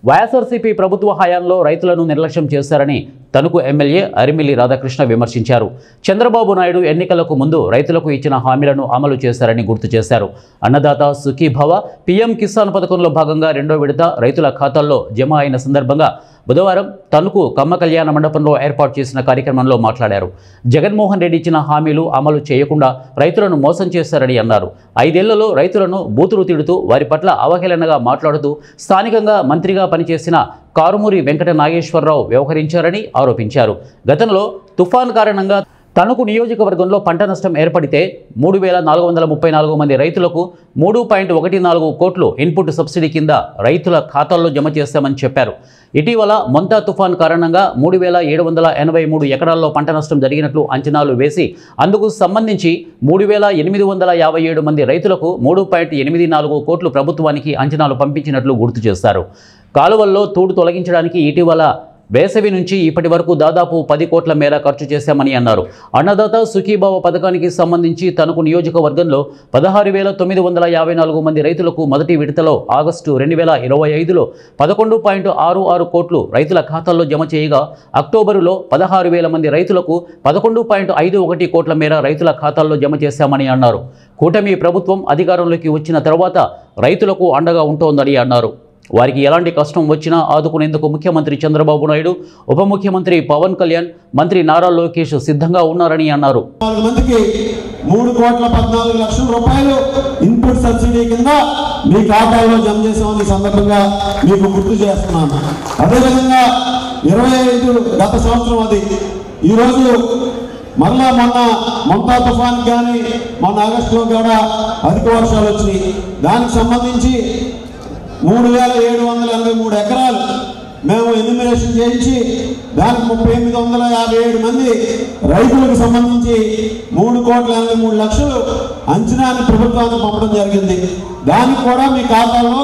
వైఎస్ఆర్సీపీ ప్రభుత్వ హయాంలో రైతులను నిర్లక్ష్యం చేశారని తణుకు ఎమ్మెల్యే అరిమిల్లి రాధాకృష్ణ విమర్శించారు. చంద్రబాబు నాయుడు ఎన్నికలకు ముందు రైతులకు ఇచ్చిన హామీలను అమలు చేశారని గుర్తు చేశారు. అన్నదాత సుఖీభవ పీఎం కిసాన్ పథకంలో భాగంగా రెండో విడత రైతుల ఖాతాల్లో జమ అయిన సందర్భంగా బుధవారం తణుకు కమ్మ కళ్యాణ మండపంలో ఏర్పాటు చేసిన కార్యక్రమంలో మాట్లాడారు. జగన్మోహన్ రెడ్డి ఇచ్చిన హామీలు అమలు చేయకుండా రైతులను మోసం చేశారని అన్నారు. 5 ఏళ్లలో రైతులను బూతులు తిడుతూ వారి పట్ల అవహేళనగా మాట్లాడుతూ స్థానికంగా మంత్రిగా పనిచేసిన కారుమూరి వెంకట నాగేశ్వరరావు వ్యవహరించారని ఆరోపించారు. గతంలో తుఫాన్ కారణంగా తణుకు నియోజకవర్గంలో పంట నష్టం ఏర్పడితే 3,434 మంది రైతులకు 3.14 కోట్లు ఇన్పుట్ సబ్సిడీ కింద రైతుల ఖాతాల్లో జమ చేశామని చెప్పారు. ఇటీవల మొంతా తుఫాన్ కారణంగా 3,783 ఎకరాల్లో పంట నష్టం జరిగినట్లు అంచనాలు వేసి అందుకు సంబంధించి 3,857 మంది రైతులకు 3.84 కోట్లు ప్రభుత్వానికి అంచనాలు పంపించినట్లు గుర్తు చేశారు. కాలువల్లో తూడు తొలగించడానికి ఇటీవల వేసవి నుంచి ఇప్పటి వరకు దాదాపు 10 కోట్ల మేర ఖర్చు చేశామని అన్నారు. అన్నదాత సుఖీభావ పథకానికి సంబంధించి తణుకు నియోజకవర్గంలో 16,954 మంది రైతులకు మొదటి విడతలో ఆగస్టు 2025లో 11.66 కోట్లు రైతుల ఖాతాల్లో జమ చేయగా అక్టోబరులో 16,000 మంది రైతులకు 11.51 కోట్ల మేర రైతుల ఖాతాల్లో జమ చేశామని అన్నారు. కూటమి ప్రభుత్వం అధికారంలోకి వచ్చిన తర్వాత రైతులకు అండగా ఉంటోందని అన్నారు. వారికి ఎలాంటి కష్టం వచ్చినా ఆదుకునేందుకు ముఖ్యమంత్రి చంద్రబాబు నాయుడు, ఉప ముఖ్యమంత్రి పవన్ కళ్యాణ్, మంత్రి నారా లోకేష్ సిద్ధంగా ఉన్నారని అన్నారు. 4 మందికి 3,14,00,000 రూపాయలు ఇన్పుట్ సబ్సిడీ కింద మీ ఖాతాలో జమ చేసామని సందర్భంగా మీకు గుర్తు చేస్తున్నాను. అదేవిధంగా 25 గత సంవత్సరం అది ఈరోజు మరలా మొంతా తుఫాన్ కానీ మొన్న ఆగస్టులో కూడా అధిక వర్షాలు వచ్చినాయి. దానికి సంబంధించి 3,783 ఎకరాలు మేము ఎన్యూమరేషన్ చేయించి దానికి 3,857 మంది రైతులకు సంబంధించి 3,83,00,000 అంచనాన్ని ప్రభుత్వానికి పంపడం జరిగింది. దానికి కూడా మీ ఖాతాలో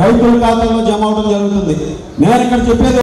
రైతుల ఖాతాలో జమ అవడం జరుగుతుంది. నేను ఇక్కడ చెప్పేది